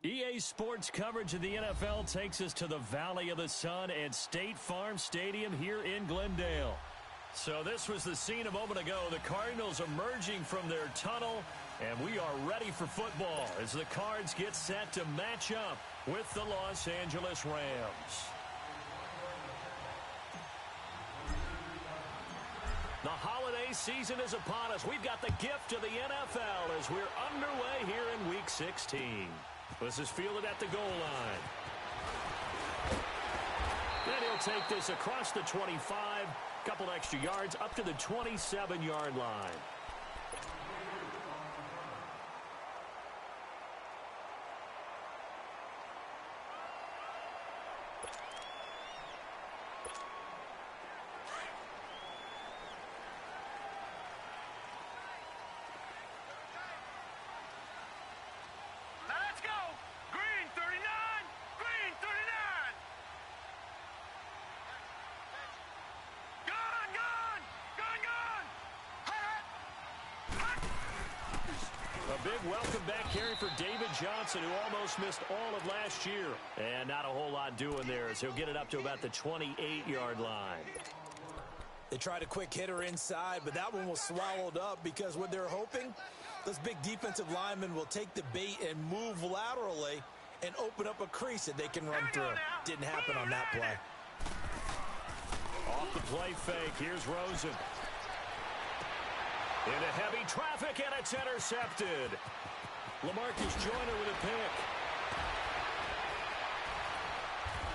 EA Sports coverage of the NFL takes us to the Valley of the Sun at State Farm Stadium here in Glendale. So this was the scene a moment ago. The Cardinals emerging from their tunnel, and we are ready for football as the Cards get set to match up with the Los Angeles Rams. The holiday season is upon us. We've got the gift of the NFL as we're underway here in Week 16. This is fielded at the goal line. Then he'll take this across the 25, couple extra yards up to the 27-yard line. Big welcome back carry for David Johnson, who almost missed all of last year. And not a whole lot doing there as he'll get it up to about the 28-yard line. They tried a quick hitter inside, but that one was swallowed up because what they're hoping, those big defensive linemen will take the bait and move laterally and open up a crease that they can run through. Didn't happen on that play. Off the play fake, here's Rosen. Into heavy traffic, and it's intercepted. LaMarcus Joyner with a pick.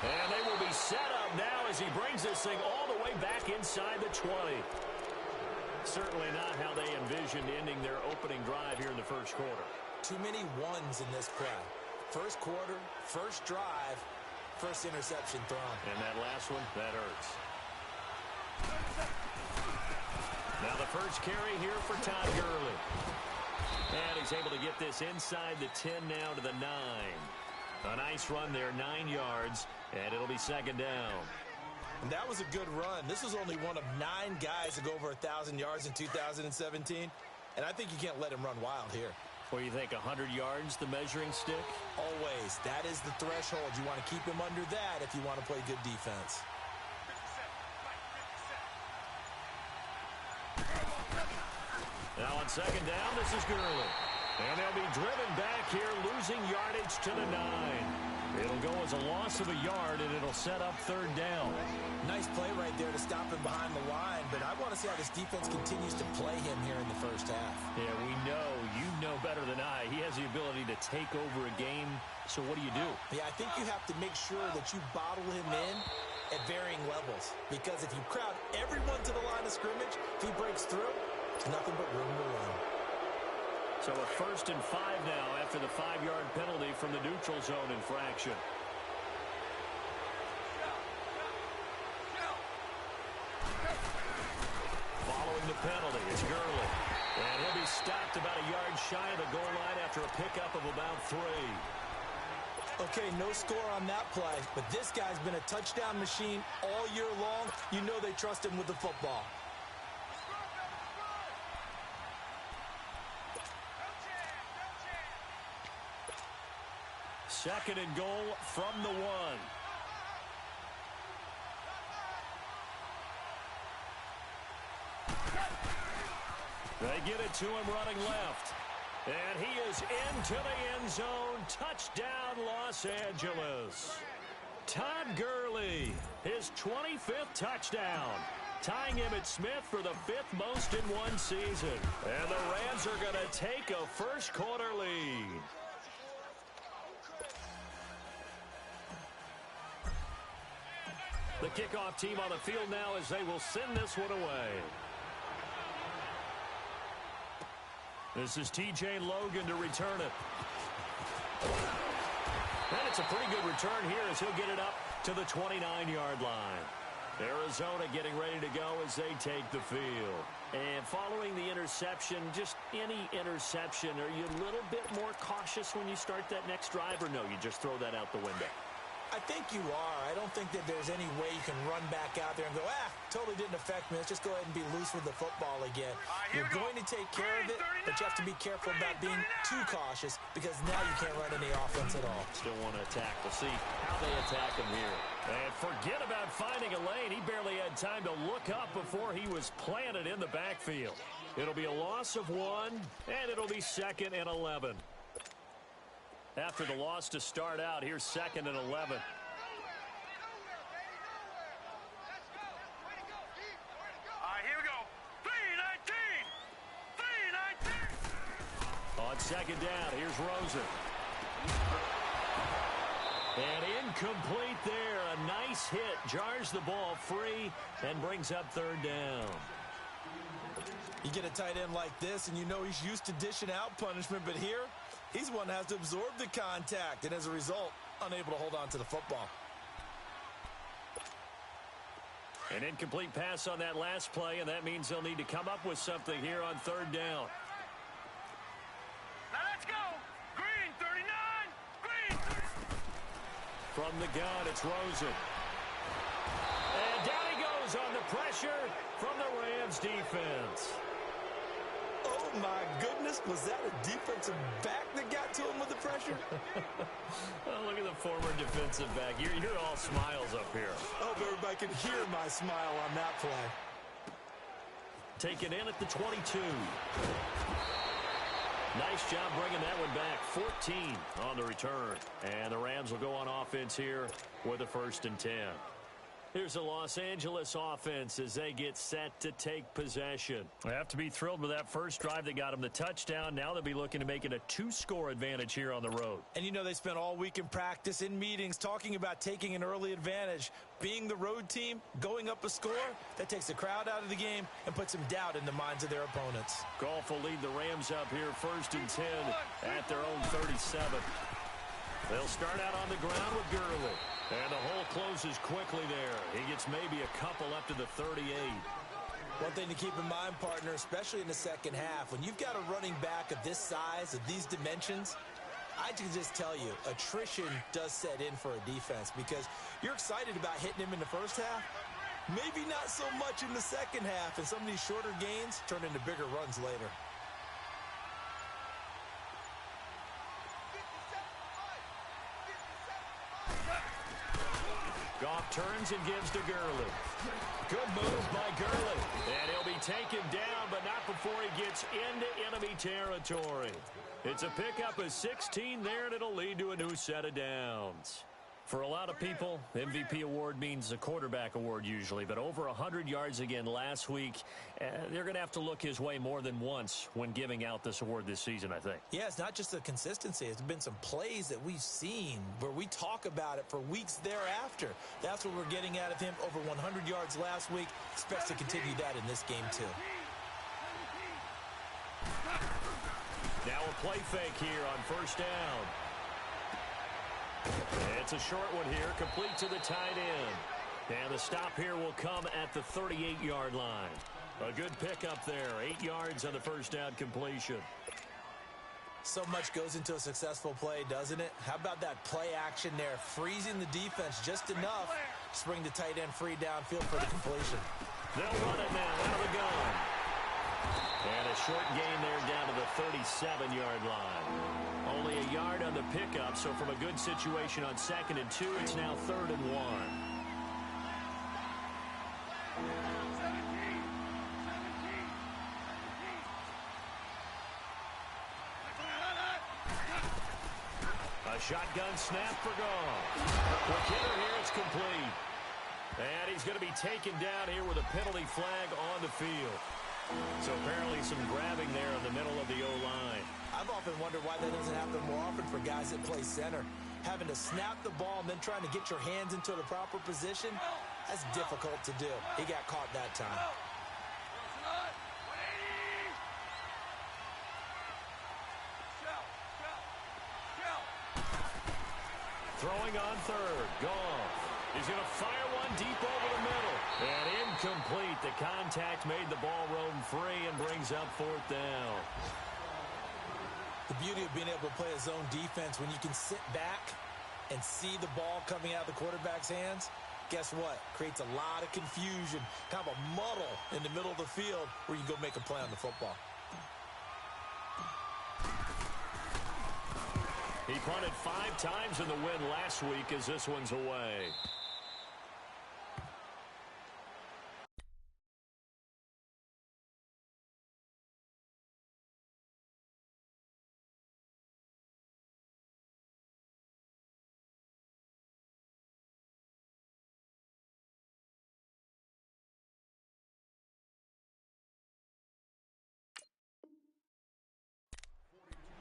And they will be set up now as he brings this thing all the way back inside the 20. Certainly not how they envisioned ending their opening drive here in the first quarter. Too many ones in this play. First quarter, first drive, first interception thrown. And that last one, that hurts. Now the first carry here for Todd Gurley. And he's able to get this inside the 10 now to the 9. A nice run there, 9 yards, and it'll be second down. And that was a good run. This was only one of 9 guys to go over 1,000 yards in 2017. And I think you can't let him run wild here. Well, you think 100 yards, the measuring stick? Always. That is the threshold. You want to keep him under that if you want to play good defense. Now on second down, this is Gurley. And they'll be driven back here, losing yardage to the 9. It'll go as a loss of a yard, and it'll set up third down. Nice play right there to stop him behind the line, but I want to see how this defense continues to play him here in the first half. Yeah, we know. You know better than I. He has the ability to take over a game, so what do you do? Yeah, I think you have to make sure that you bottle him in at varying levels, because if you crowd everyone to the line of scrimmage, if he breaks through, there's nothing but room to run. So a 1st and 5 now after the 5-yard penalty from the neutral zone infraction. Following the penalty, it's Gurley. And he'll be stopped about a yard shy of the goal line after a pickup of about 3. Okay, no score on that play, but this guy's been a touchdown machine all year long. You know they trust him with the football. Second and goal from the 1. They get it to him running left. And he is into the end zone. Touchdown, Los Angeles. Todd Gurley, his 25th touchdown. Tying Emmitt Smith for the 5th most in one season. And the Rams are going to take a first quarter lead. The kickoff team on the field now as they will send this one away. This is T.J. Logan to return it. And it's a pretty good return here as he'll get it up to the 29-yard line. Arizona getting ready to go as they take the field. And following the interception, just any interception, are you a little bit more cautious when you start that next drive, or no, you just throw that out the window? I think you are. I don't think that there's any way you can run back out there and go, totally didn't affect me. Let's just go ahead and be loose with the football again. You're going to take care of it, but you have to be careful about being too cautious because now you can't run any offense at all. Still want to attack. We'll see how they attack him here. And forget about finding a lane. He barely had time to look up before he was planted in the backfield. It'll be a loss of 1, and it'll be 2nd and 11. After the loss to start out, here's 2nd and 11. All right, here we go. 3-19. 3-19. On 2nd down, here's Rosen. And incomplete there. A nice hit. Jars the ball free and brings up 3rd down. You get a tight end like this, and you know he's used to dishing out punishment, but here, he's one that has to absorb the contact, and as a result, unable to hold on to the football. An incomplete pass on that last play, and that means they'll need to come up with something here on 3rd down. Now let's go. Green, 39. Green. From the gun, it's Rosen. And down he goes on the pressure from the Rams defense. Oh, my goodness. Was that a defensive back that got to him with the pressure? Oh, look at the former defensive back. You're all smiles up here. I hope everybody can hear my smile on that play. Taken in at the 22. Nice job bringing that one back. 14 on the return. And the Rams will go on offense here with a 1st and 10. Here's the Los Angeles offense as they get set to take possession. They have to be thrilled with that first drive that got them the touchdown. Now they'll be looking to make it a 2-score advantage here on the road. And you know they spent all week in practice, in meetings, talking about taking an early advantage. Being the road team, going up a score, that takes the crowd out of the game and puts some doubt in the minds of their opponents. Goff will lead the Rams up here 1st and 10 at their own 37. They'll start out on the ground with Gurley. And the hole closes quickly there. He gets maybe a couple up to the 38. One thing to keep in mind, partner, especially in the second half, when you've got a running back of this size, of these dimensions, I can just tell you, attrition does set in for a defense because you're excited about hitting him in the first half. Maybe not so much in the second half, and some of these shorter gains turn into bigger runs later. Goff turns and gives to Gurley. Good move by Gurley. And he'll be taken down, but not before he gets into enemy territory. It's a pickup of 16 there, and it'll lead to a new set of downs. For a lot of people, MVP award means a quarterback award usually, but over 100 yards again last week. They're going to have to look his way more than once when giving out this award this season, I think. Yeah, it's not just the consistency. It's been some plays that we've seen where we talk about it for weeks thereafter. That's what we're getting out of him. Over 100 yards last week. Expects to continue that in this game, too. Now a play fake here on 1st down. It's a short one here, complete to the tight end. And the stop here will come at the 38-yard line. A good pickup there, 8 yards on the 1st down completion. So much goes into a successful play, doesn't it? How about that play action there, freezing the defense just enough to bring the tight end free downfield for the completion. They'll run it now out of the gun. And a short gain there down to the 37-yard line. Only a yard on the pickup, so from a good situation on 2nd and 2, it's now 3rd and 1. A shotgun snap for Goff. Quick hitter here, it's complete. And he's going to be taken down here with a penalty flag on the field. So apparently some grabbing there in the middle of the O-line. I've often wondered why that doesn't happen more often for guys that play center. Having to snap the ball and then trying to get your hands into the proper position, that's difficult to do. He got caught that time. Throwing on 3rd, Goff. He's going to fire one deep over the middle. And incomplete. The contact made the ball roam free and brings up 4th down. The beauty of being able to play a zone defense when you can sit back and see the ball coming out of the quarterback's hands, guess what? Creates a lot of confusion, kind of a muddle in the middle of the field where you can go make a play on the football. He punted 5 times in the win last week as this one's away.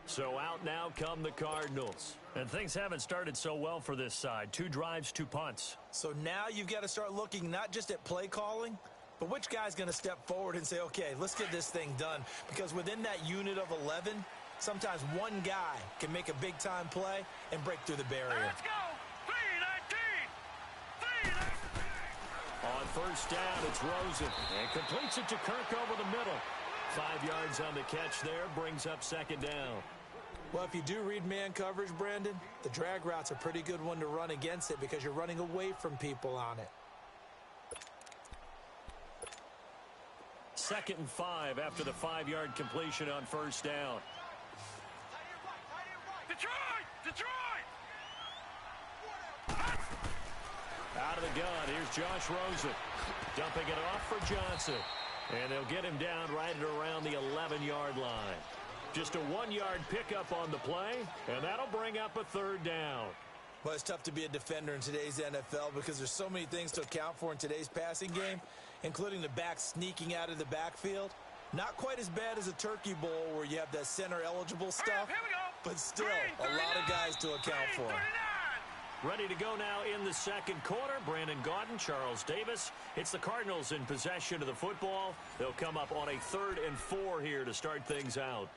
So out now come the Cardinals. And things haven't started so well for this side. 2 drives, 2 punts. So now you've got to start looking not just at play calling, but which guy's going to step forward and say, okay, let's get this thing done. Because within that unit of 11, sometimes one guy can make a big-time play and break through the barrier. Let's go. 3-19. 3-19. On first down, it's Rosen. And completes it to Kirk over the middle. 5 yards on the catch there, brings up second down. Well, if you do read man coverage, Brandon, the drag route's a pretty good one to run against it because you're running away from people on it. 2nd and 5 after the 5-yard completion on first down. Detroit! Out of the gun, here's Josh Rosen. Dumping it off for Johnson. And they'll get him down right at around the 11-yard line. Just a 1-yard pickup on the play, and that'll bring up a 3rd down. Well, it's tough to be a defender in today's NFL because there's so many things to account for in today's passing game, including the back sneaking out of the backfield. Not quite as bad as a turkey bowl where you have that center-eligible stuff, but still a lot of guys to account for. Ready to go now in the 2nd quarter. Brandon Gaudin, Charles Davis. It's the Cardinals in possession of the football. They'll come up on a 3rd and 4 here to start things out.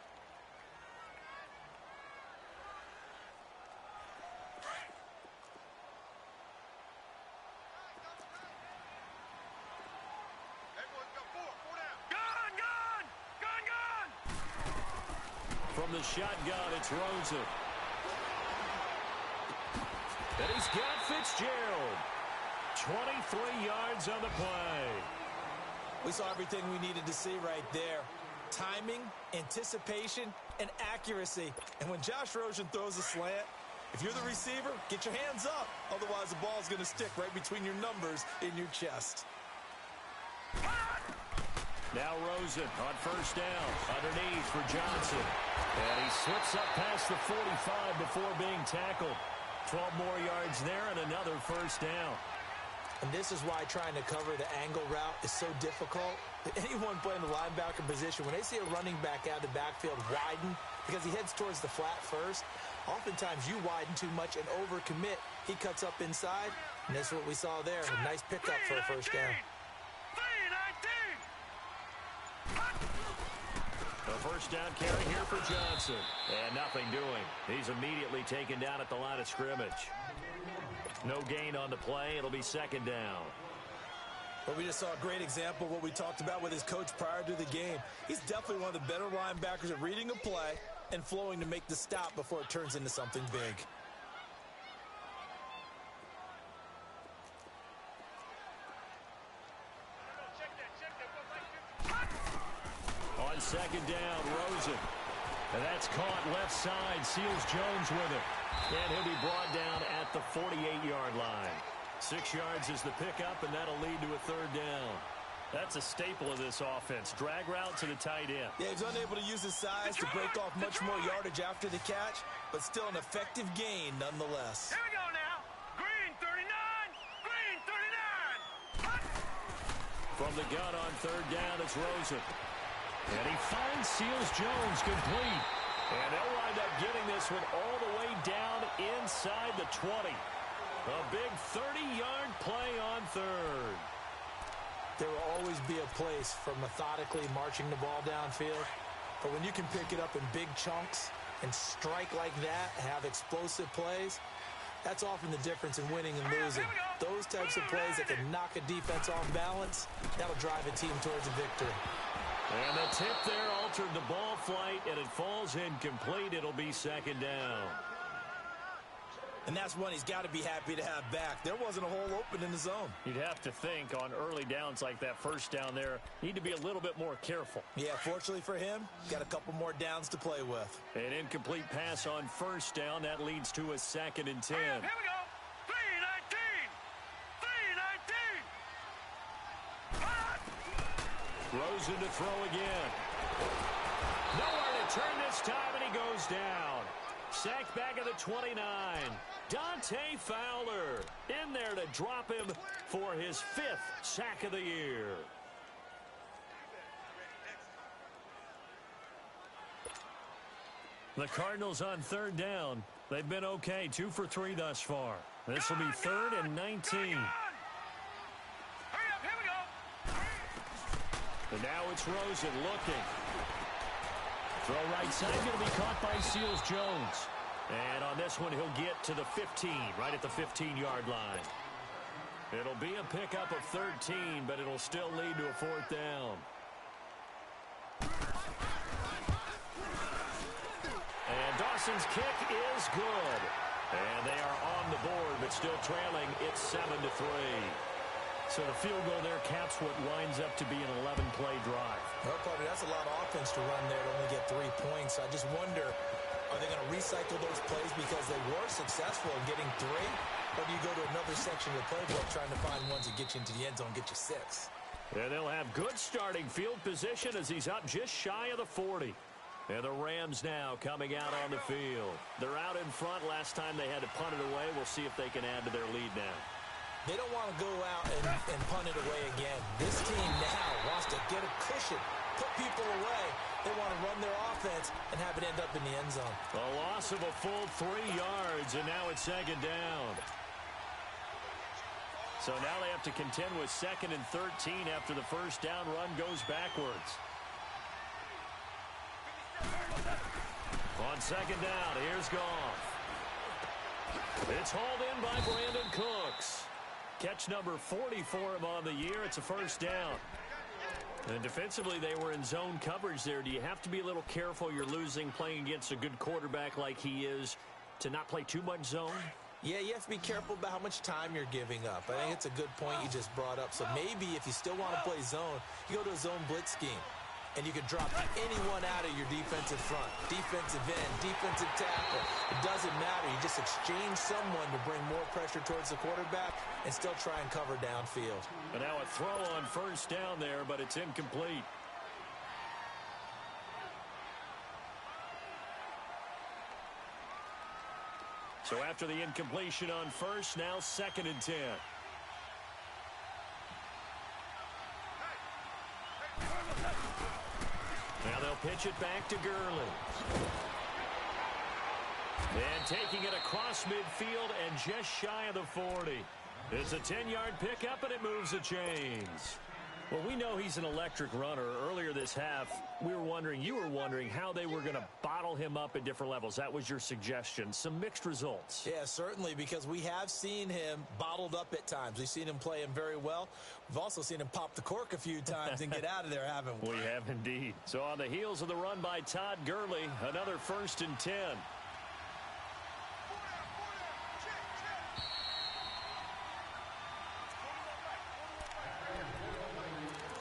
From the shotgun, it's Rosen. And he's got Fitzgerald. 23 yards on the play. We saw everything we needed to see right there. Timing, anticipation, and accuracy. And when Josh Rosen throws a slant, if you're the receiver, get your hands up. Otherwise, the ball's going to stick right between your numbers in your chest. Now Rosen on first down. Underneath for Johnson. And he slips up past the 45 before being tackled. 12 more yards there and another first down. And this is why trying to cover the angle route is so difficult. Anyone playing the linebacker position, when they see a running back out of the backfield widen because he heads towards the flat first, oftentimes you widen too much and overcommit. He cuts up inside, and that's what we saw there. A nice pickup for a first down. A first down carry here for Johnson. And nothing doing. He's immediately taken down at the line of scrimmage. No gain on the play. It'll be second down. Well, we just saw a great example of what we talked about with his coach prior to the game. He's definitely one of the better linebackers at reading a play and flowing to make the stop before it turns into something big. On second down, Rosen. And that's caught left side. Seals Jones with it. And he'll be brought down at the 48-yard line. 6 yards is the pickup, and that'll lead to a third down. That's a staple of this offense. Drag route to the tight end. Yeah, he's unable to use his size to break off much more yardage after the catch, but still an effective gain nonetheless. Here we go now. Green 39. Green 39. From the gun on third down, it's Rosen. And he finds Seals Jones complete. And they'll wind up getting this one all the way down inside the 20. A big 30-yard play on third. There will always be a place for methodically marching the ball downfield. But when you can pick it up in big chunks and strike like that, have explosive plays, that's often the difference in winning and losing. Those types of plays that can knock a defense off balance, that'll drive a team towards a victory. And the tip there altered the ball flight, and it falls incomplete. It'll be second down. And that's one he's got to be happy to have back. There wasn't a hole open in the zone. You'd have to think on early downs like that first down there, need to be a little bit more careful. Yeah, fortunately for him, got a couple more downs to play with. An incomplete pass on first down. That leads to a 2nd and 10. Here we go. 3-19. Rosen to throw again. Nowhere to turn this time, and he goes down. Sacked back at the 29. Dante Fowler in there to drop him for his 5th sack of the year. The Cardinals on 3rd down. They've been okay, 2 for 3 thus far. This will be 3rd and 19. Hurry up, here we go. And now it's Rosen looking. Throw right side, going to be caught by Seals Jones. And on this one, he'll get to the 15, right at the 15-yard line. It'll be a pickup of 13, but it'll still lead to a 4th down. And Dawson's kick is good. And they are on the board, but still trailing. It's 7-3. So the field goal there caps what winds up to be an 11-play drive. Well, Carter, that's a lot of offense to run there to only get 3 points. I just wonder, are they going to recycle those plays because they were successful in getting 3? Or do you go to another section of the playbook trying to find ones that get you into the end zone, get you 6? And they'll have good starting field position as he's up just shy of the 40. And the Rams now coming out on the field. They're out in front. Last time they had to punt it away. We'll see if they can add to their lead now. They don't want to go out and punt it away again. This team now wants to get a cushion, put people away. They want to run their offense and have it end up in the end zone. A loss of a full 3 yards, and now it's 2nd down. So now they have to contend with 2nd and 13 after the first down run goes backwards. On 2nd down, here's Goff. It's hauled in by Brandon Cooks. Catch number 40 for him on the year. It's a 1st down. And defensively, they were in zone coverage there. Do you have to be a little careful? You're losing playing against a good quarterback like he is to not play too much zone? Yeah, you have to be careful about how much time you're giving up. I think it's a good point you just brought up. So maybe if you still want to play zone, you go to a zone blitz scheme. And you can drop anyone out of your defensive front, defensive end, defensive tackle. It doesn't matter. You just exchange someone to bring more pressure towards the quarterback and still try and cover downfield. And now a throw on 1st down there, but it's incomplete. So after the incompletion on 1st, now 2nd and 10. Now they'll pitch it back to Gurley. And taking it across midfield and just shy of the 40. It's a 10-yard pickup, and it moves the chains. Well, we know he's an electric runner. Earlier this half, you were wondering how they were going to bottle him up at different levels. That was your suggestion. Some mixed results. Yeah, certainly, because we have seen him bottled up at times. We've seen him play him very well. We've also seen him pop the cork a few times and get out of there, haven't we? We have indeed. So on the heels of the run by Todd Gurley, another 1st and 10.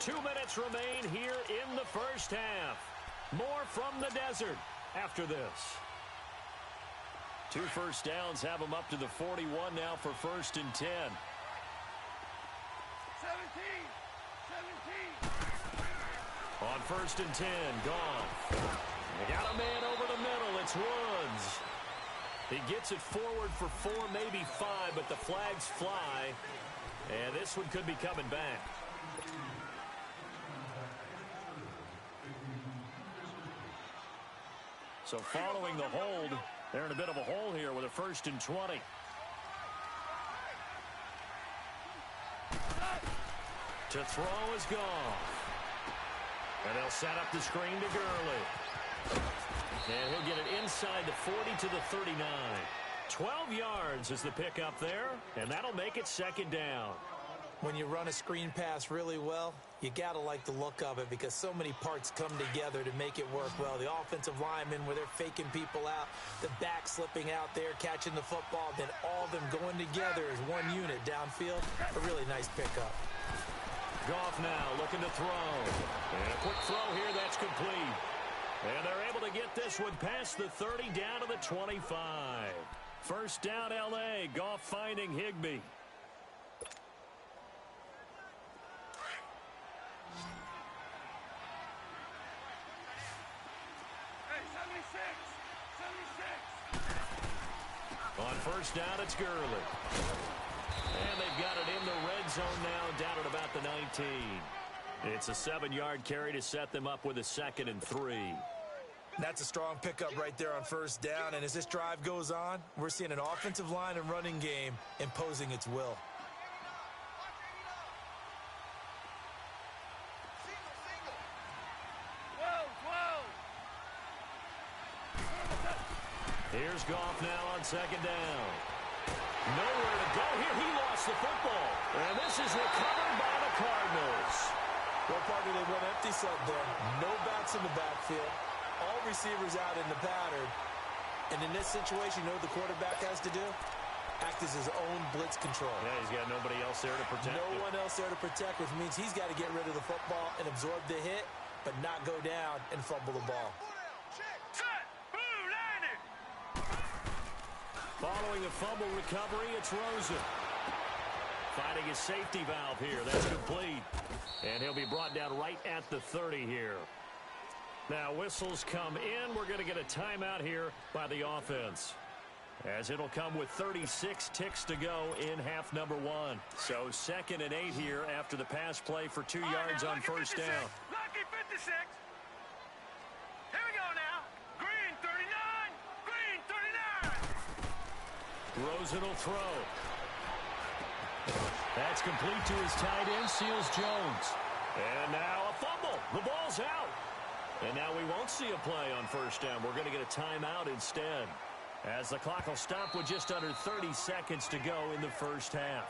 Two minutes remain here in the first half. More from the desert after this. 2 first downs have them up to the 41 now for 1st and 10. 17. On 1st and 10, Goff. They got a man over the middle. It's Woods. He gets it forward for 4, maybe 5, but the flags fly. And this one could be coming back. So following the hold, they're in a bit of a hole here with a 1st and 20. To throw is Goff. And they'll set up the screen to Gurley. And he'll get it inside the 40 to the 39. 12 yards is the pickup there, and that'll make it 2nd down. When you run a screen pass really well, You got to like the look of it because so many parts come together to make it work well. The offensive linemen where they're faking people out, the back slipping out there, catching the football, then all of them going together as one unit downfield. A really nice pickup. Goff now looking to throw. And a quick throw here, that's complete. And they're able to get this one past the 30 down to the 25. First down, L.A. Goff finding Higbee. On first down, it's Gurley. And they've got it in the red zone now, down at about the 19. It's a 7-yard carry to set them up with a 2nd and 3. That's a strong pickup right there on first down. And as this drive goes on, we're seeing an offensive line and running game imposing its will. Here's Goff now on 2nd down. Nowhere to go here. He lost the football. And this is recovered by the Cardinals. Well, partner, they went empty set there. No backs in the backfield. All receivers out in the pattern. And in this situation, you know what the quarterback has to do? Act as his own blitz control. Yeah, he's got nobody else there to protect him. No one else there to protect, which means he's got to get rid of the football and absorb the hit, but not go down and fumble the ball. Following a fumble recovery, it's Rosen. Finding his safety valve here. That's complete. And he'll be brought down right at the 30 here. Now, whistles come in. We're going to get a timeout here by the offense, as it'll come with 36 ticks to go in half number 1. So 2nd and 8 here after the pass play for 2 yards on first down. Lucky 56. Here we go now. Green 39. Green 39. Rosen will throw. That's complete to his tight end, Seals Jones. And now a fumble. The ball's out. And now we won't see a play on first down. We're going to get a timeout instead, as the clock will stop with just under 30 seconds to go in the first half.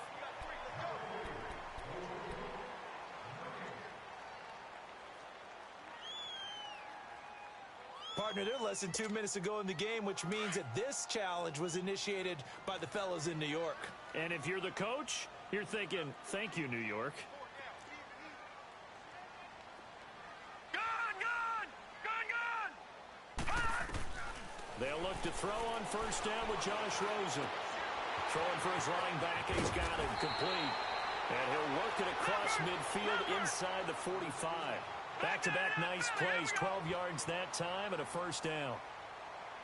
Partner, they're less than 2 minutes to go in the game, which means that this challenge was initiated by the fellas in New York. And if you're the coach, you're thinking, thank you, New York. They'll look to throw on first down with Josh Rosen. Throwing for his running back, and he's got it complete. And he'll work it across midfield inside the 45. Back-to-back nice plays, 12 yards that time and a first down.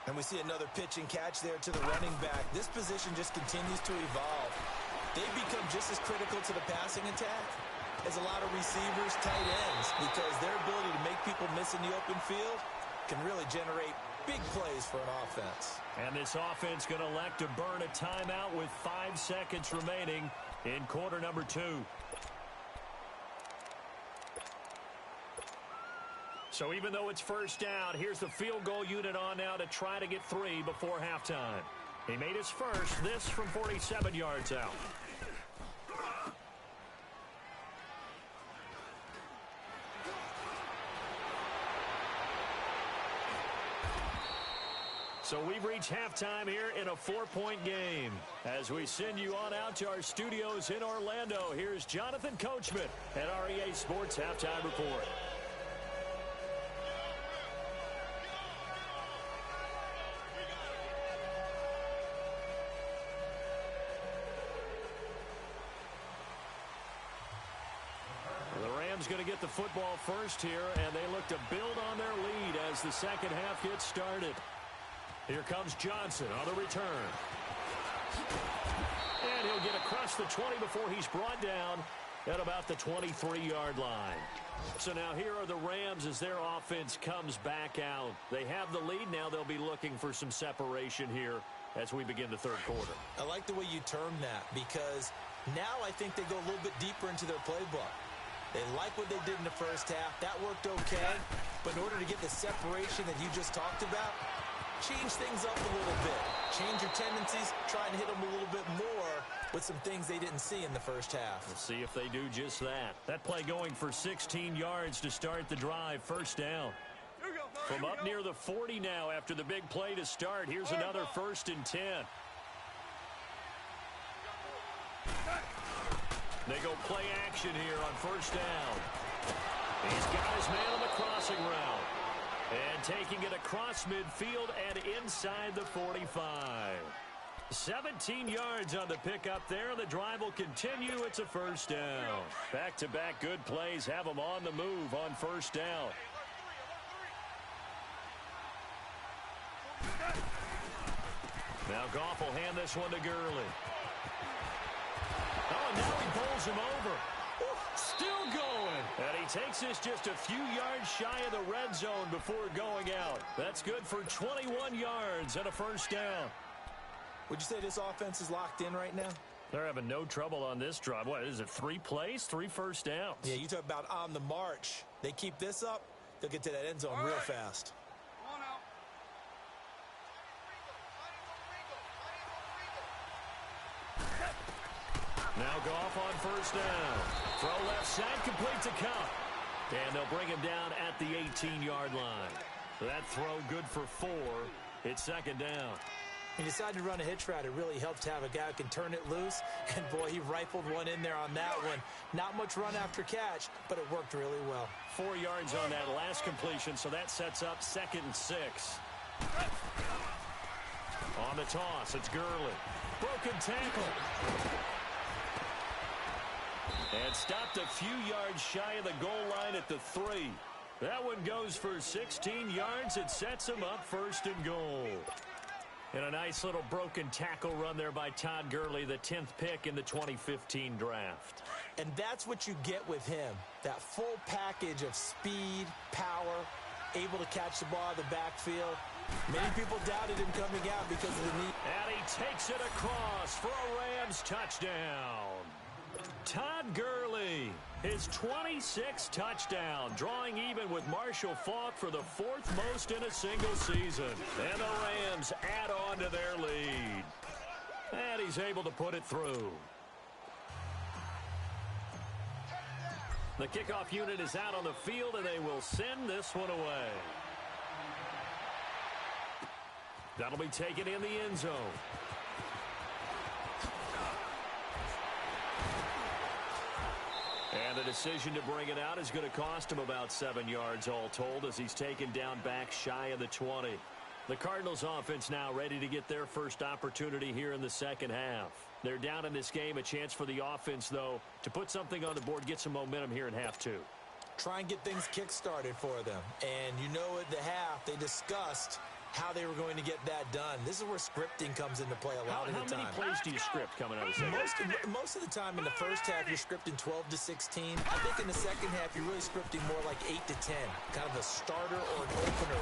And we see another pitch and catch there to the running back. This position just continues to evolve. They become just as critical to the passing attack as a lot of receivers, tight ends, because their ability to make people miss in the open field can really generate big plays for an offense. And this offense going to elect to burn a timeout with 5 seconds remaining in quarter number 2. So even though it's first down, here's the field goal unit on now to try to get 3 before halftime. He made his first, this from 47 yards out. So we've reached halftime here in a 4-point game. As we send you on out to our studios in Orlando, here's Jonathan Coachman at REA Sports Halftime Report. The Rams going to get the football first here, and they look to build on their lead as the second half gets started. Here comes Johnson on the return. And he'll get across the 20 before he's brought down at about the 23-yard line. So now here are the Rams as their offense comes back out. They have the lead. Now they'll be looking for some separation here as we begin the third quarter. I like the way you termed that, because now I think they go a little bit deeper into their playbook. They like what they did in the first half. That worked okay. But in order to get the separation that you just talked about, change things up a little bit. Change your tendencies, try and hit them a little bit more with some things they didn't see in the first half. We'll see if they do just that. That play going for 16 yards to start the drive. First down. From up near the 40 now after the big play to start. Here's another 1st and 10. They go play action here on first down. He's got his man on the crossing route. And taking it across midfield and inside the 45. 17 yards on the pickup there. The drive will continue. It's a first down. Back-to-back good plays have them on the move on first down. Now Goff will hand this one to Gurley. Oh, and now he bowls him over. Still going. And he takes this just a few yards shy of the red zone before going out. That's good for 21 yards and a first down. Would you say this offense is locked in right now? They're having no trouble on this drive. What is it, 3 plays, 3 first downs? Yeah, you talk about on the march. They keep this up, they'll get to that end zone real fast. Now Goff on first down. Throw left side, complete to Cup. And they'll bring him down at the 18-yard line. That throw good for 4. It's second down. He decided to run a hitch route. It really helps to have a guy who can turn it loose. And, boy, he rifled one in there on that one. Not much run after catch, but it worked really well. 4 yards on that last completion, so that sets up 2nd and 6. On the toss, it's Gurley. Broken tackle. And stopped a few yards shy of the goal line at the 3. That one goes for 16 yards. It sets him up 1st and goal. And a nice little broken tackle run there by Todd Gurley, the 10th pick in the 2015 draft. And that's what you get with him, that full package of speed, power, able to catch the ball out of the backfield. Many people doubted him coming out because of the knee. And he takes it across for a Rams touchdown. Todd Gurley, his 26th touchdown, drawing even with Marshall Faulk for the 4th most in a single season. And the Rams add on to their lead. And he's able to put it through. The kickoff unit is out on the field, and they will send this one away. That'll be taken in the end zone. And the decision to bring it out is going to cost him about 7 yards all told as he's taken down back shy of the 20. The Cardinals offense now ready to get their first opportunity here in the second half. They're down in this game. A chance for the offense, though, to put something on the board, get some momentum here in half 2. Try and get things kick-started for them. And you know at the half they discussed how they were going to get that done. This is where scripting comes into play a lot of the time. How many plays do you script coming out of the second? Most of the time in the first half, you're scripting 12 to 16. I think in the second half, you're really scripting more like 8 to 10. Kind of a starter or an opener,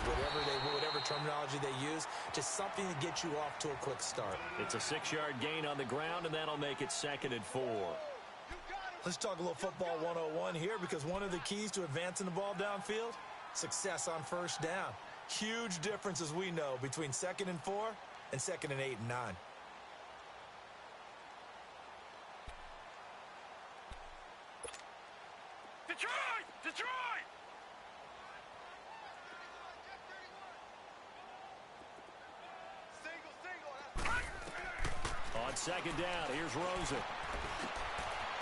whatever terminology they use. Just something to get you off to a quick start. It's a 6-yard gain on the ground, and that'll make it 2nd and 4. Let's talk a little football 101 here, because one of the keys to advancing the ball downfield, success on first down. Huge difference, as we know, between 2nd and 4 and 2nd and 8 and 9. Detroit! Detroit! On second down, here's Rosen.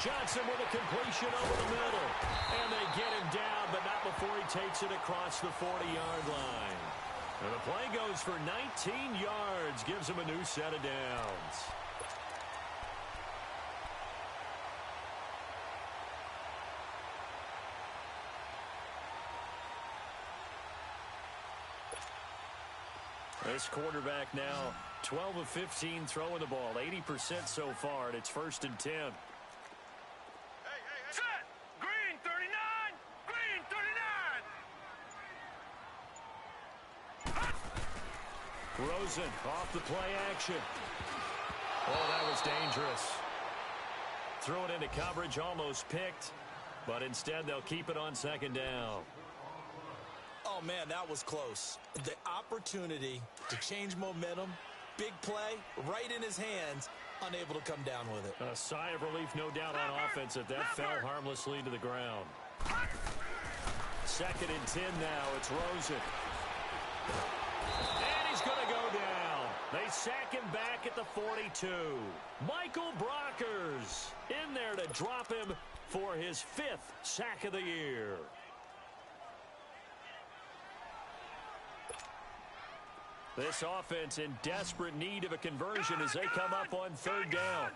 Johnson with a completion over the middle. And they get him down, but not before he takes it across the 40-yard line. And the play goes for 19 yards, gives him a new set of downs. This quarterback now 12 of 15 throwing the ball, 80% so far, and it's 1st and 10. Set! Green 39! Green 39! Rosen off the play action. Oh, that was dangerous. Threw it into coverage, almost picked, but instead they'll keep it on second down. Oh, man, that was close. The opportunity to change momentum, big play, right in his hands, unable to come down with it. A sigh of relief, no doubt, on offense that fell harmlessly to the ground. 2nd and 10 now. It's Rosen. And he's going to go down. They sack him back at the 42. Michael Brockers in there to drop him for his 5th sack of the year. This offense in desperate need of a conversion as they come up on 3rd down.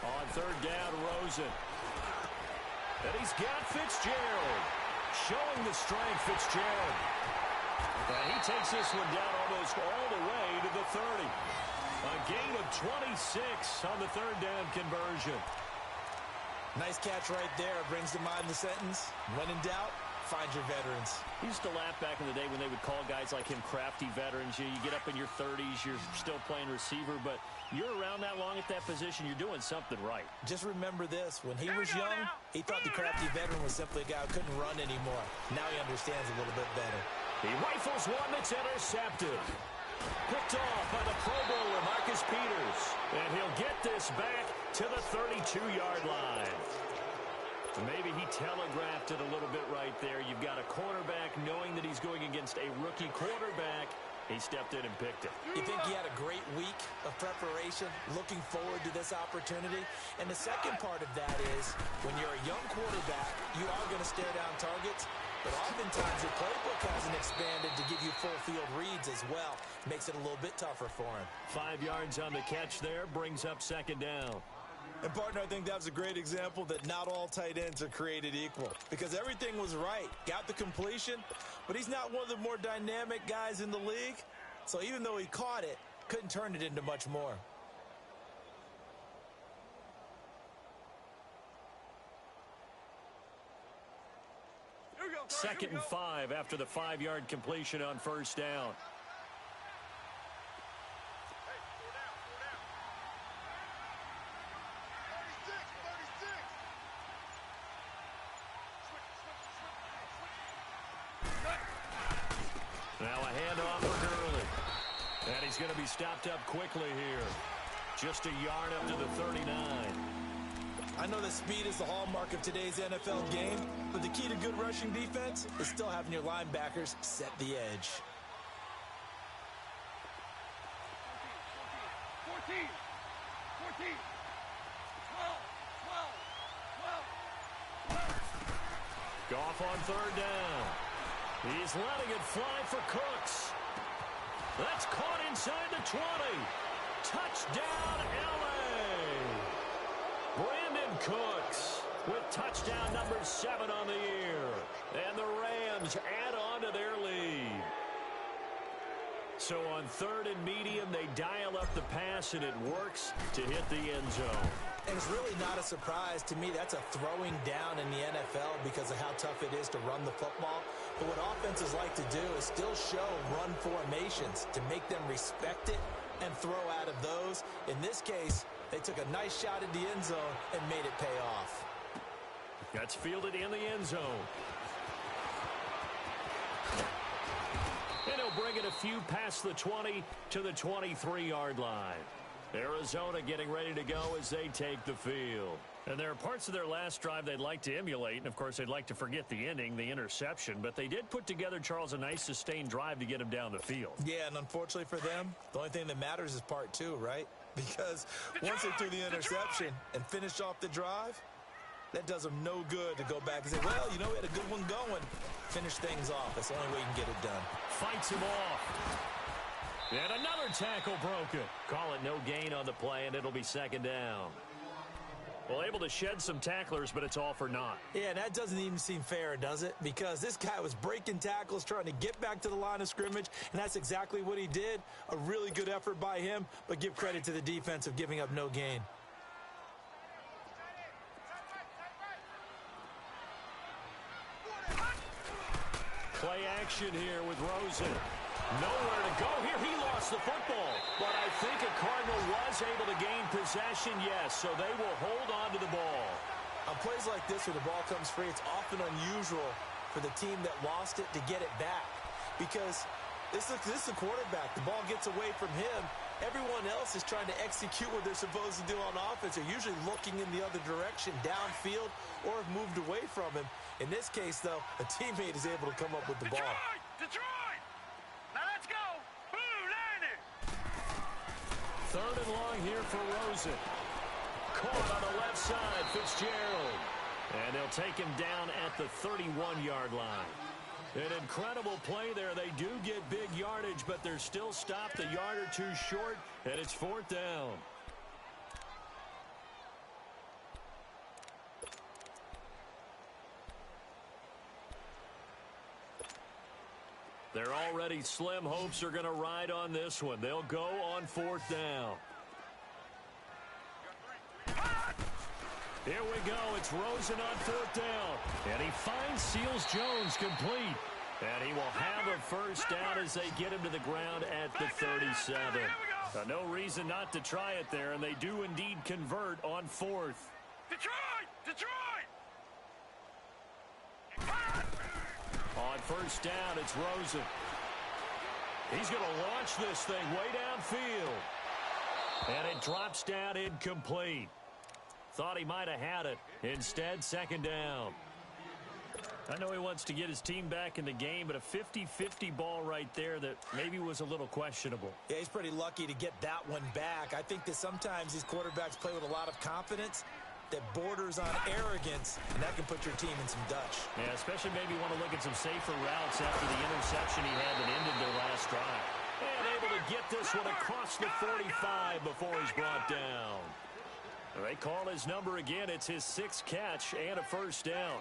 On 3rd down, Rosen. And he's got Fitzgerald. Showing the strength, Fitzgerald. And he takes this one down almost all the way to the 30. A gain of 26 on the 3rd down conversion. Nice catch right there. Brings to mind the sentence, when in doubt, find your veterans. He used to laugh back in the day when they would call guys like him crafty veterans. You get up in your 30s, you're still playing receiver, but you're around that long at that position, you're doing something right. Just remember this. When he was young, he thought the crafty veteran was simply a guy who couldn't run anymore. Now he understands a little bit better. He rifles one that's intercepted. Picked off by the Pro Bowler, Marcus Peters. And he'll get this back to the 32-yard line. Maybe he telegraphed it a little bit right there. You've got a cornerback knowing that he's going against a rookie quarterback. He stepped in and picked it. You think he had a great week of preparation, looking forward to this opportunity? And the second part of that is, when you're a young quarterback, you are going to stare down targets. But oftentimes your playbook hasn't expanded to give you full field reads as well. Makes it a little bit tougher for him. 5 yards on the catch there, brings up 2nd down. And, partner, I think that was a great example that not all tight ends are created equal. Because everything was right. Got the completion, but he's not one of the more dynamic guys in the league. So even though he caught it, couldn't turn it into much more. Second and 5 after the 5-yard completion on 1st down. Now a handoff for Gurley. And he's going to be stopped up quickly here. Just a yard up to the 39. I know that speed is the hallmark of today's NFL game, but the key to good rushing defense is still having your linebackers set the edge. 14, 14, 12, 12, 12. Goff on 3rd down. He's letting it fly for Cooks. That's caught inside the 20. Touchdown, L.A. Brandon Cooks with touchdown number 7 on the year. And the Rams add on to their lead. So on 3rd and medium, they dial up the pass, and it works to hit the end zone. And it's really not a surprise to me. That's a throwing down in the NFL because of how tough it is to run the football. But what offenses like to do is still show run formations to make them respect it and throw out of those. In this case, they took a nice shot at the end zone and made it pay off. That's fielded in the end zone. And he'll bring it a few past the 20 to the 23-yard line. Arizona getting ready to go as they take the field. And there are parts of their last drive they'd like to emulate, and of course they'd like to forget the ending, the interception, but they did put together, Charles, a nice sustained drive to get him down the field. Yeah, and unfortunately for them, the only thing that matters is part 2, right? Because once they threw the interception and finished off the drive, that does them no good to go back and say, well, you know, we had a good one going. Finish things off. That's the only way you can get it done. Fights him off. And another tackle broken. Call it no gain on the play, and it'll be 2nd down. Well, able to shed some tacklers, but it's all for naught. Yeah, that doesn't even seem fair, does it? Because this guy was breaking tackles, trying to get back to the line of scrimmage, and that's exactly what he did. A really good effort by him, but give credit to the defense of giving up no gain. Play action here with Rosen. Nowhere to go here. He lost the football. But I think a Cardinal was able to gain possession, yes. So they will hold on to the ball. On plays like this where the ball comes free, it's often unusual for the team that lost it to get it back because this is the quarterback. The ball gets away from him. Everyone else is trying to execute what they're supposed to do on offense. They're usually looking in the other direction, downfield, or have moved away from him. In this case, though, a teammate is able to come up with the ball. Detroit! Now let's go! Blue landed! Third and long here for Rosen. Caught on the left side, Fitzgerald. And they'll take him down at the 31-yard line. An incredible play there. They do get big yardage, but they're still stopped a yard or two short, and it's fourth down. Their already slim hopes are going to ride on this one. They'll go on fourth down. Here we go. It's Rosen on fourth down. And he finds Seals-Jones complete. And he will have a first down as they get him to the ground at the 37. No reason not to try it there, and they do indeed convert on fourth. Detroit! Detroit! On first down, it's Rosen. He's going to launch this thing way downfield. And it drops down incomplete. Thought he might have had it. Instead, second down. I know he wants to get his team back in the game, but a 50-50 ball right there that maybe was a little questionable. Yeah, he's pretty lucky to get that one back. I think that sometimes these quarterbacks play with a lot of confidence that borders on arrogance, and that can put your team in some Dutch. Yeah, especially maybe want to look at some safer routes after the interception he had that ended their last drive. And able to get this one across the 45 before he's brought down. They call his number again. It's his sixth catch and a first down.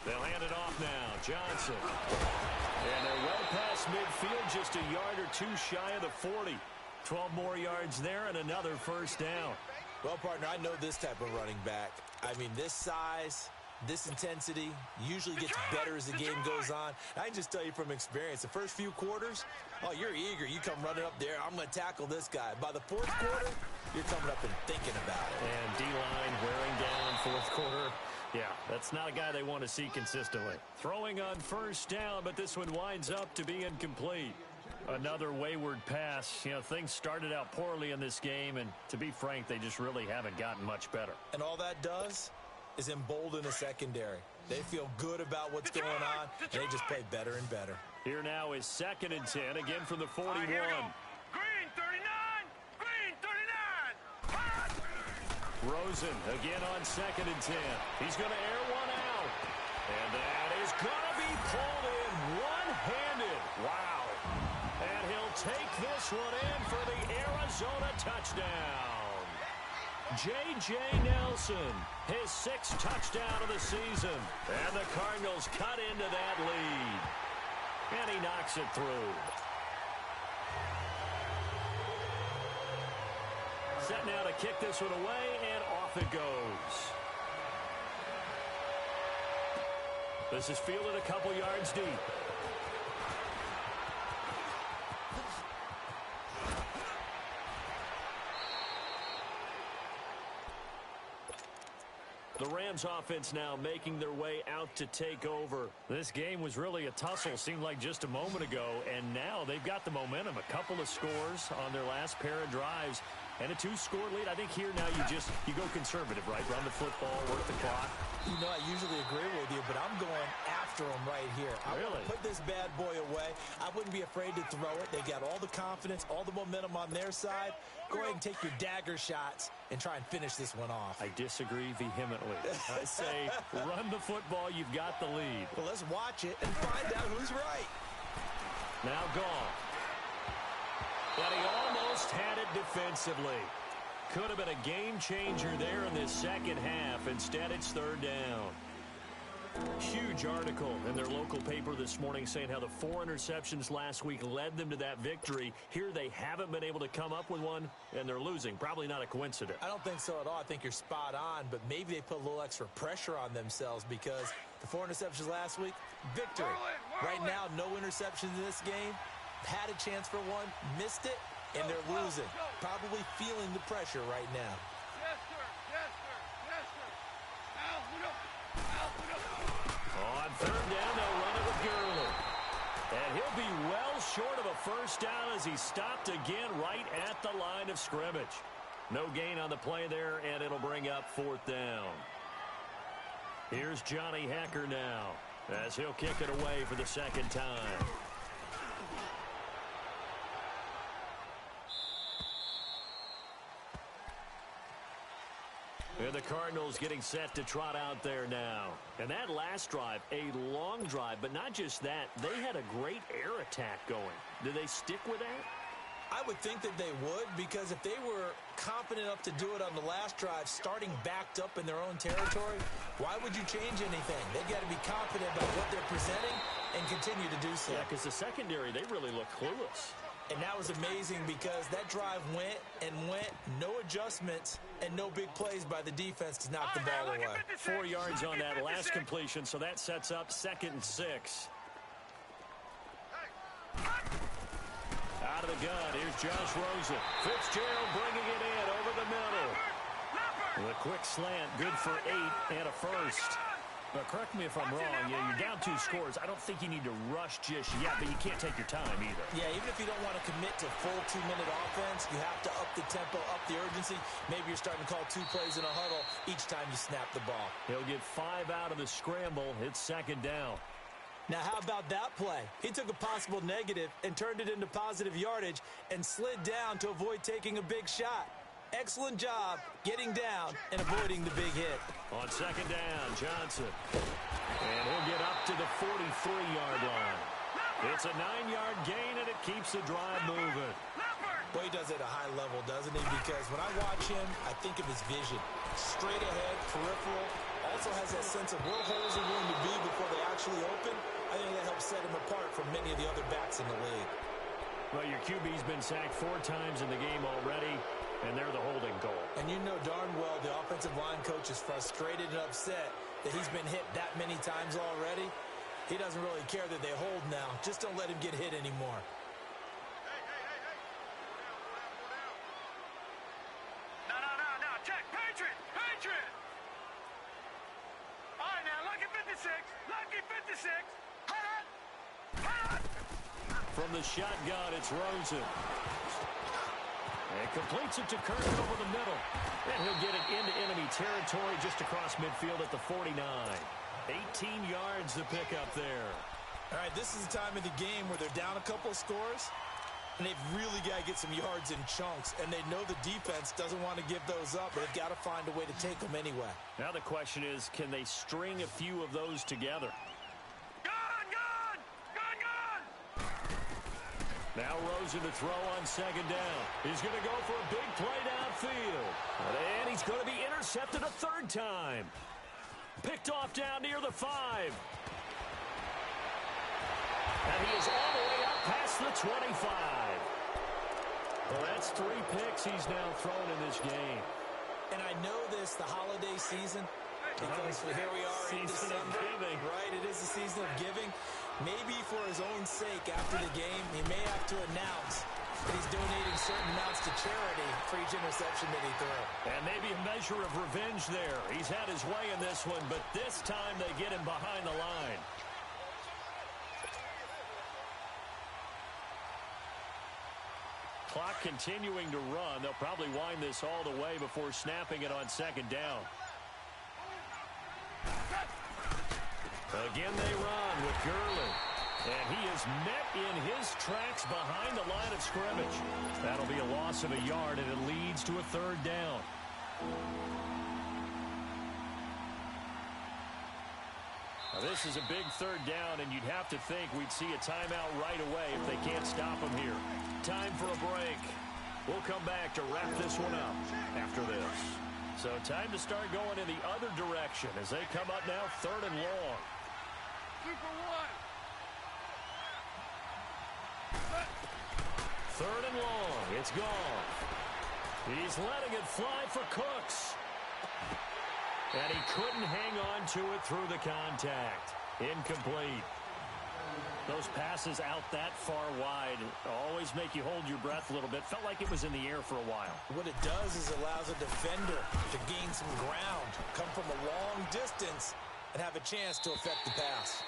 They'll hand it off now. Johnson. And they're well past midfield, just a yard or two shy of the 40. 12 more yards there and another first down. Well, partner, I know this type of running back. I mean, this size, this intensity usually gets better as the game goes on. I can just tell you from experience, the first few quarters, oh, you're eager. You come running up there, I'm going to tackle this guy. By the fourth quarter, you're coming up and thinking about it. And D-line wearing down fourth quarter. Yeah, that's not a guy they want to see consistently. Throwing on first down, but this one winds up to be incomplete. Another wayward pass. You know, things started out poorly in this game, and to be frank, they just really haven't gotten much better. And all that does is embolden the secondary. They feel good about what's going on, and they just play better and better. Here now is 2nd and 10, again from the 41. Green 39! Green 39! Rosen again on 2nd and 10. He's going to air one out. And that is going to be pulled in one-handed. Wow. And he'll take this one in for the Arizona touchdown. J.J. Nelson, his 6th touchdown of the season. And the Cardinals cut into that lead. And he knocks it through. Set now to kick this one away, and off it goes. This is fielded a couple yards deep. The Rams offense now making their way out to take over. This game was really a tussle, seemed like just a moment ago, and now they've got the momentum. A couple of scores on their last pair of drives, and a 2-score lead. I think here now you go conservative, right? Run the football, work the clock. You know, I usually agree with you, but I'm going after them right here. I want to put this bad boy away. I wouldn't be afraid to throw it. They got all the confidence, all the momentum on their side. Go ahead and take your dagger shots and try and finish this one off. I disagree vehemently. I say run the football. You've got the lead. Well, let's watch it and find out who's right. Now gone. But he almost had it defensively. Could have been a game changer there in this second half. Instead, it's third down. Huge article in their local paper this morning saying how the 4 interceptions last week led them to that victory. Here they haven't been able to come up with one, and they're losing. Probably not a coincidence. I don't think so at all. I think you're spot on, but maybe they put a little extra pressure on themselves because the 4 interceptions last week, victory. Right now, no interceptions in this game. Had a chance for one, missed it, and they're losing. Probably feeling the pressure right now. Yes, sir. Yes, sir. Yes, first down as he stopped again right at the line of scrimmage. No gain on the play there, and it'll bring up fourth down. Here's Johnny Hekker now as he'll kick it away for the second time. And the Cardinals getting set to trot out there now. And that last drive, a long drive, but not just that. They had a great air attack going. Do they stick with that? I would think that they would, because if they were confident enough to do it on the last drive, starting backed up in their own territory, why would you change anything? They've got to be confident about what they're presenting and continue to do so. Yeah, because the secondary, they really look clueless. And that was amazing because that drive went and went, no adjustments, and no big plays by the defense to knock the ball away. 4 yards on that last completion, so that sets up 2nd and 6. Out of the gun, here's Josh Rosen. Fitzgerald bringing it in over the middle. With a quick slant, good for 8 and a first. But correct me if I'm wrong, you're down 2 scores. I don't think you need to rush just yet, but you can't take your time either. Yeah, even if you don't want to commit to full 2-minute offense, you have to up the tempo, up the urgency. Maybe you're starting to call 2 plays in a huddle each time you snap the ball. He'll get 5 out of the scramble. It's 2nd down. Now, how about that play? He took a possible negative and turned it into positive yardage and slid down to avoid taking a big shot. Excellent job getting down and avoiding the big hit. On 2nd down, Johnson. And he'll get up to the 43-yard line. It's a 9-yard gain, and it keeps the drive moving. Boy, he does it at a high level, doesn't he? Because when I watch him, I think of his vision. Straight ahead, peripheral. Also has that sense of where holes are going to be before they actually open. I think that helps set him apart from many of the other backs in the league. Well, your QB's been sacked 4 times in the game already, and they're the holding goal. And you know darn well the offensive line coach is frustrated and upset that he's been hit that many times already. He doesn't really care that they hold now. Just don't let him get hit anymore. No. Check. Patriot. All right, now, lucky 56. Lucky 56. Hot. From the shotgun, it's Rosen. And completes it to Kirk over the middle. And he'll get it into enemy territory just across midfield at the 49. 18 yards to pick up there. All right, this is the time of the game where they're down a couple of scores, and they've really got to get some yards in chunks, and they know the defense doesn't want to give those up, but they've got to find a way to take them anyway. Now the question is, can they string a few of those together? Now Rosen to throw on 2nd down. He's going to go for a big play downfield. And he's going to be intercepted a 3rd time. Picked off down near the 5. And he is all the way up past the 25. Well, that's 3 picks he's now thrown in this game. And I know this, the holiday season, because here we are in December. Right, it is the season of giving. Maybe for his own sake after the game, he may have to announce that he's donating certain amounts to charity for each interception that he threw. And maybe a measure of revenge there. He's had his way in this one, but this time they get him behind the line. Clock continuing to run. They'll probably wind this all the way before snapping it on 2nd down. Again they run with Gurley. And he is met in his tracks behind the line of scrimmage. That'll be a loss of a yard, and it leads to a 3rd down. Now, this is a big 3rd down, and you'd have to think we'd see a timeout right away if they can't stop him here. Time for a break. We'll come back to wrap this one up after this. So time to start going in the other direction as they come up now 3rd and long. 3rd and long. It's gone. He's letting it fly for Cooks. And he couldn't hang on to it through the contact. Incomplete. Those passes out that far wide always make you hold your breath a little bit. Felt like it was in the air for a while. What it does is allows a defender to gain some ground, come from a long distance, and have a chance to affect the pass.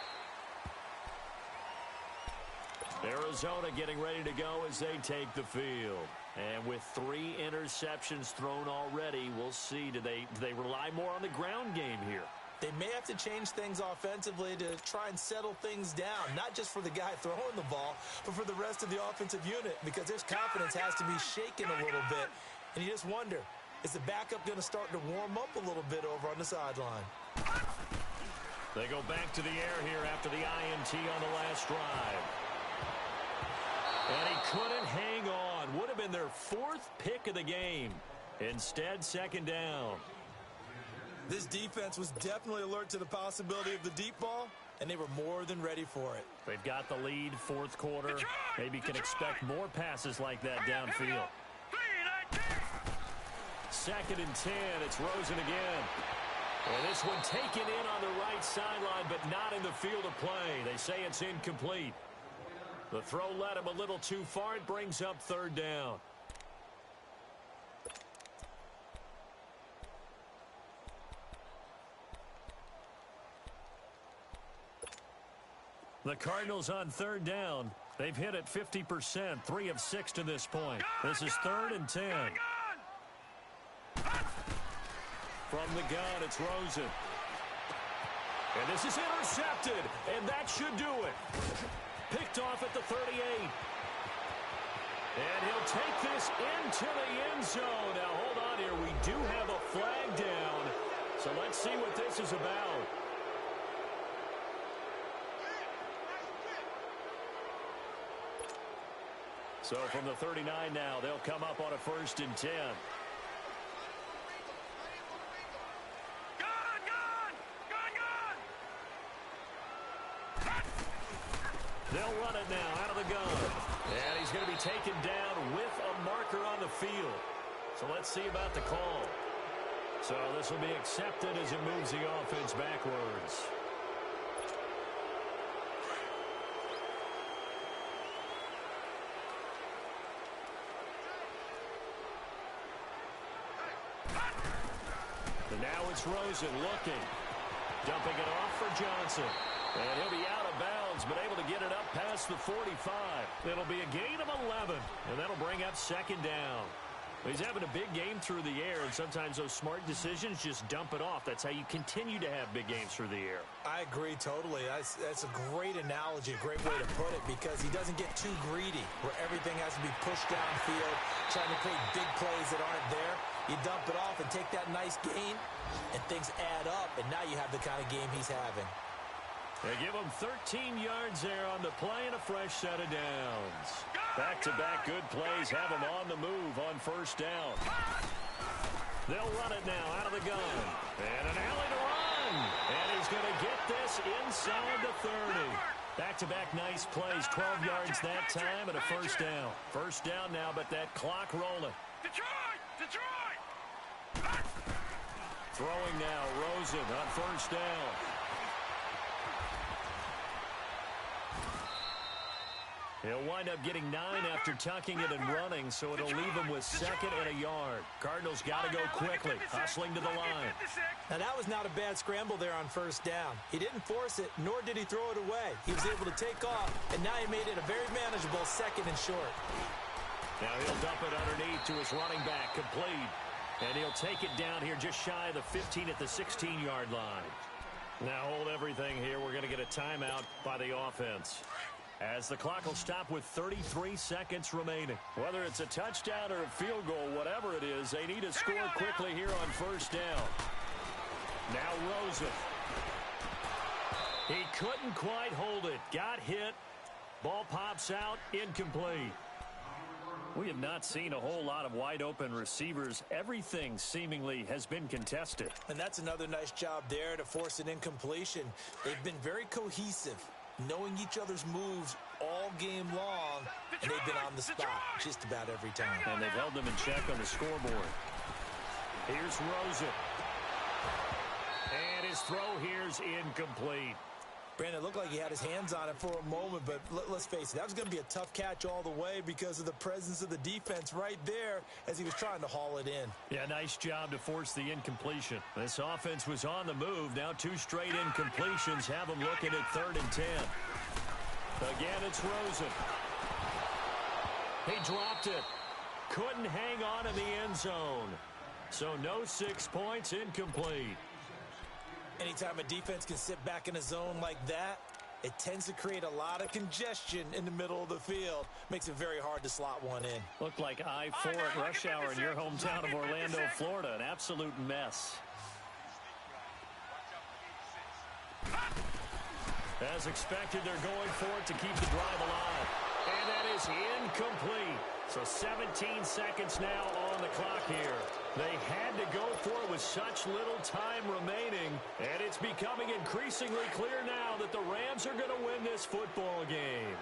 Arizona getting ready to go as they take the field. And with 3 interceptions thrown already, we'll see. Do they rely more on the ground game here? They may have to change things offensively to try and settle things down, not just for the guy throwing the ball, but for the rest of the offensive unit, because his confidence has to be shaken a little bit. And you just wonder, is the backup going to start to warm up a little bit over on the sideline? They go back to the air here after the INT on the last drive. And he couldn't hang on. Would have been their 4th pick of the game. Instead, second down. This defense was definitely alert to the possibility of the deep ball, and they were more than ready for it. They've got the lead, 4th quarter. Maybe can expect more passes like that downfield. 2nd and 10. It's Rosen again. And this one taken in on the right sideline, but not in the field of play. They say it's incomplete. The throw led him a little too far. It brings up 3rd down. The Cardinals on 3rd down. They've hit it 50%, 3 of 6 to this point. This is 3rd and 10. From the gun, it's Rosen. And this is intercepted, and that should do it. Picked off at the 38. And he'll take this into the end zone. Now, hold on here. We do have a flag down. So let's see what this is about. So from the 39 now, they'll come up on a 1st and 10. They'll run it now out of the gun. And he's going to be taken down with a marker on the field. So let's see about the call. So this will be accepted as it moves the offense backwards. And now it's Rosen looking. Dumping it off for Johnson. And he'll be out of bounds, but able to get it up past the 45. It'll be a gain of 11, and that'll bring up 2nd down. He's having a big game through the air, and sometimes those smart decisions just dump it off. That's how you continue to have big games through the air. I agree totally. That's a great analogy, a great way to put it, because he doesn't get too greedy where everything has to be pushed downfield, trying to create big plays that aren't there. You dump it off and take that nice gain, and things add up, and now you have the kind of game he's having. They give him 13 yards there on the play and a fresh set of downs. Back-to-back good plays have him on the move on 1st down. They'll run it now out of the gun. And an alley to run. And he's going to get this inside the 30. Back-to-back nice plays, 12 yards that time and a 1st down. 1st down now, but that clock rolling. Detroit! Throwing now, Rosen on 1st down. He'll wind up getting 9 after tucking it and running, so it'll leave him with 2nd and a yard. Cardinals got to go quickly, hustling to the line. Now, that was not a bad scramble there on 1st down. He didn't force it, nor did he throw it away. He was able to take off, and now he made it a very manageable 2nd and short. Now he'll dump it underneath to his running back, complete. And he'll take it down here just shy of the 15 at the 16-yard line. Now hold everything here. We're going to get a timeout by the offense, as the clock will stop with 33 seconds remaining. Whether it's a touchdown or a field goal, whatever it is, they need to score quickly here on 1st down. Now Rosen. He couldn't quite hold it. Got hit. Ball pops out. Incomplete. We have not seen a whole lot of wide-open receivers. Everything seemingly has been contested. And that's another nice job there to force an incompletion. They've been very cohesive, knowing each other's moves all game long, and they've been on the spot just about every time. And they've held them in check on the scoreboard. Here's Rosen. And his throw here's incomplete. Brandon, it looked like he had his hands on it for a moment, but let's face it, that was going to be a tough catch all the way because of the presence of the defense right there as he was trying to haul it in. Yeah, nice job to force the incompletion. This offense was on the move. Now 2 straight incompletions have them looking at 3rd and 10. Again, it's Rosen. He dropped it. Couldn't hang on in the end zone. So no 6 points, incomplete. Anytime a defense can sit back in a zone like that, it tends to create a lot of congestion in the middle of the field. Makes it very hard to slot one in. Looked like I-4 at rush hour in your hometown of Orlando, Florida. An absolute mess. As expected, they're going for it to keep the drive alive. And that is incomplete. So 17 seconds now on the clock here. They had to go for it with such little time remaining. And it's becoming increasingly clear now that the Rams are going to win this football game.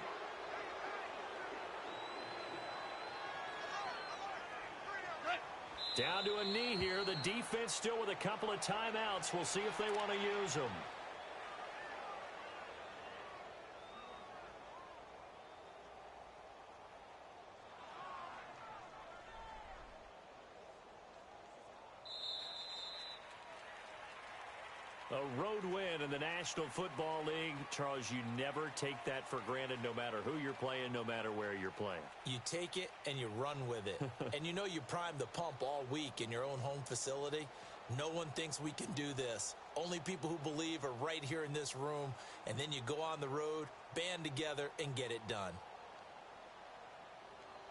Down to a knee here. The defense still with a couple of timeouts. We'll see if they want to use them. A road win in the National Football League. Charles, you never take that for granted no matter who you're playing, no matter where you're playing. You take it and you run with it. And you know you primed the pump all week in your own home facility. No one thinks we can do this. Only people who believe are right here in this room. And then you go on the road, band together, and get it done.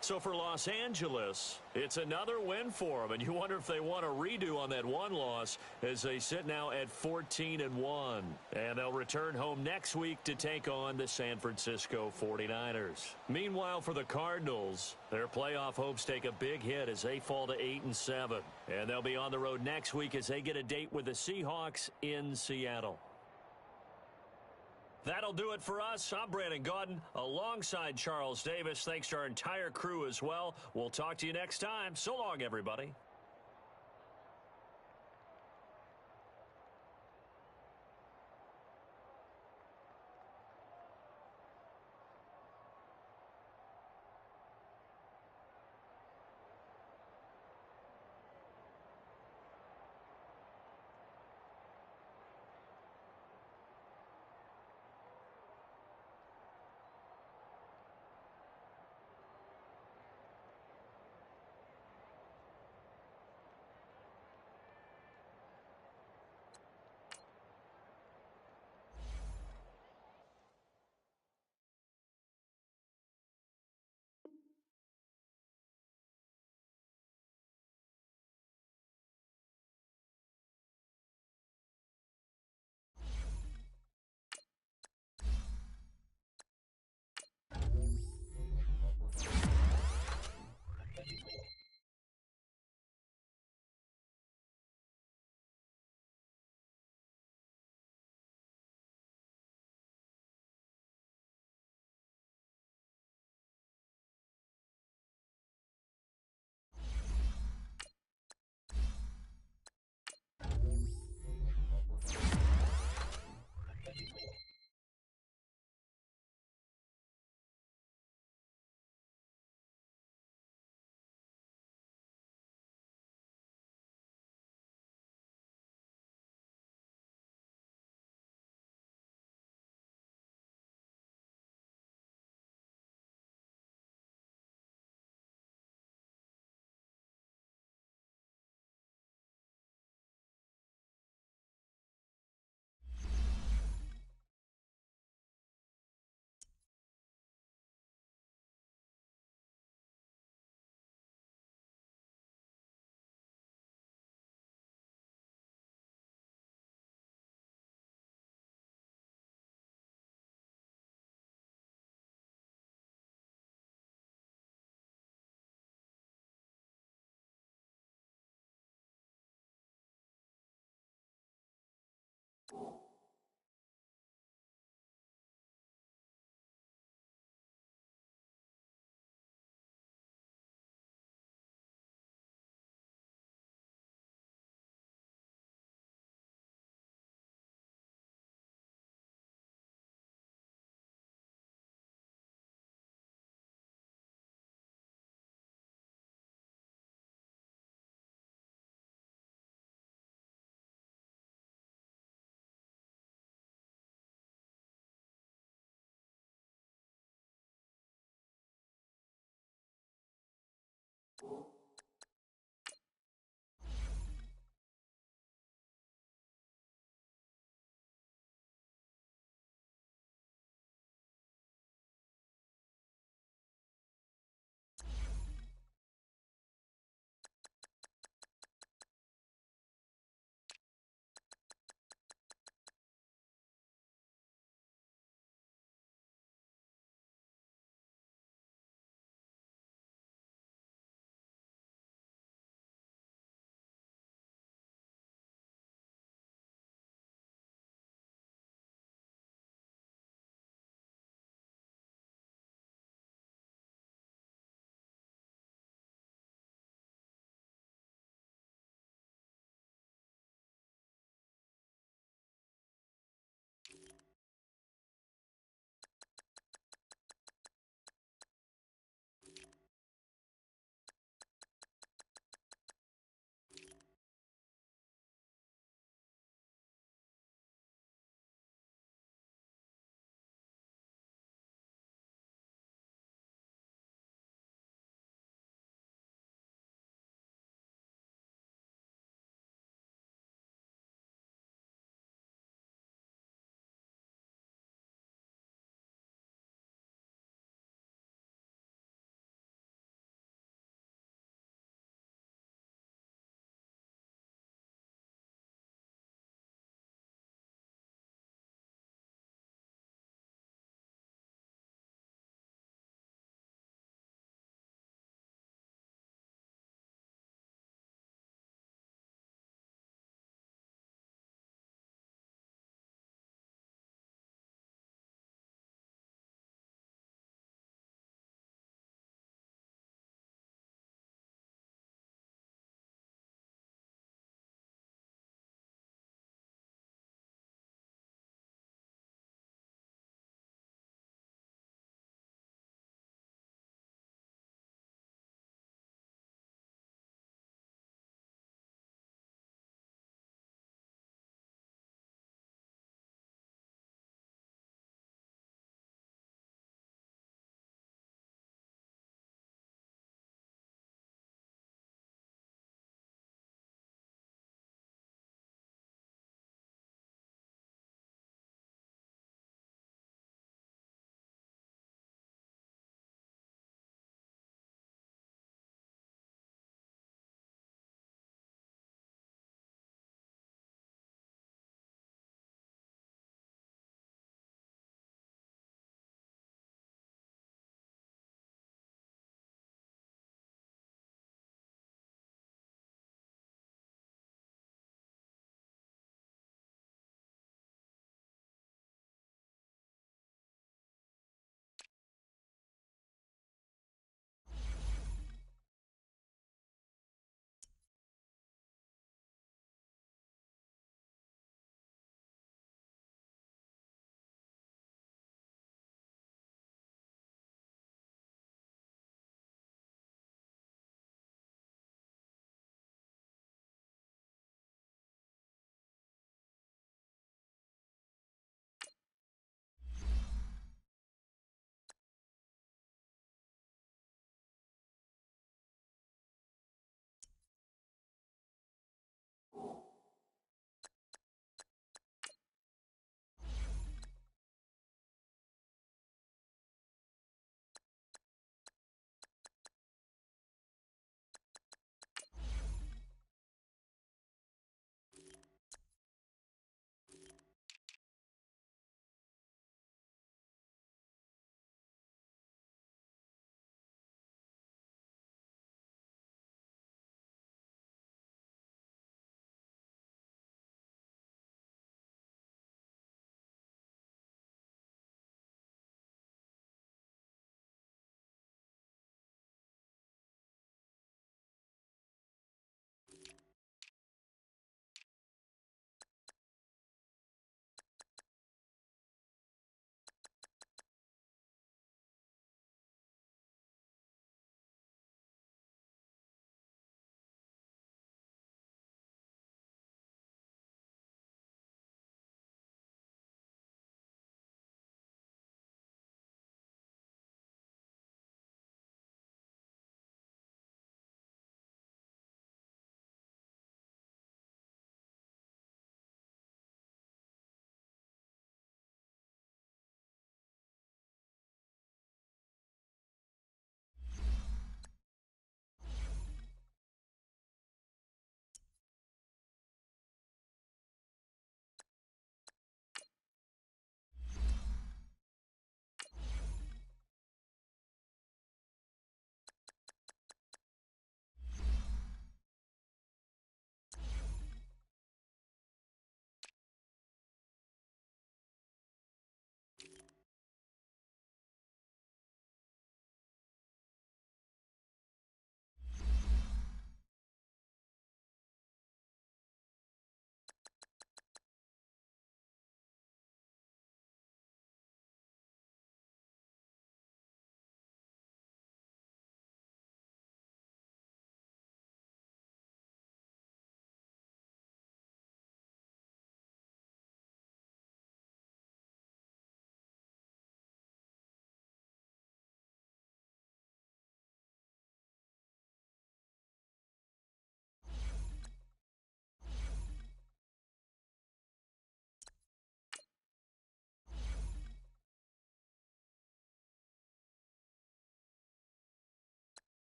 So for Los Angeles, it's another win for them, and you wonder if they want a redo on that one loss as they sit now at 14-1. And they'll return home next week to take on the San Francisco 49ers. Meanwhile, for the Cardinals, their playoff hopes take a big hit as they fall to 8-7. And they'll be on the road next week as they get a date with the Seahawks in Seattle. That'll do it for us. I'm Brandon Gaudin alongside Charles Davis. Thanks to our entire crew as well. We'll talk to you next time. So long, everybody.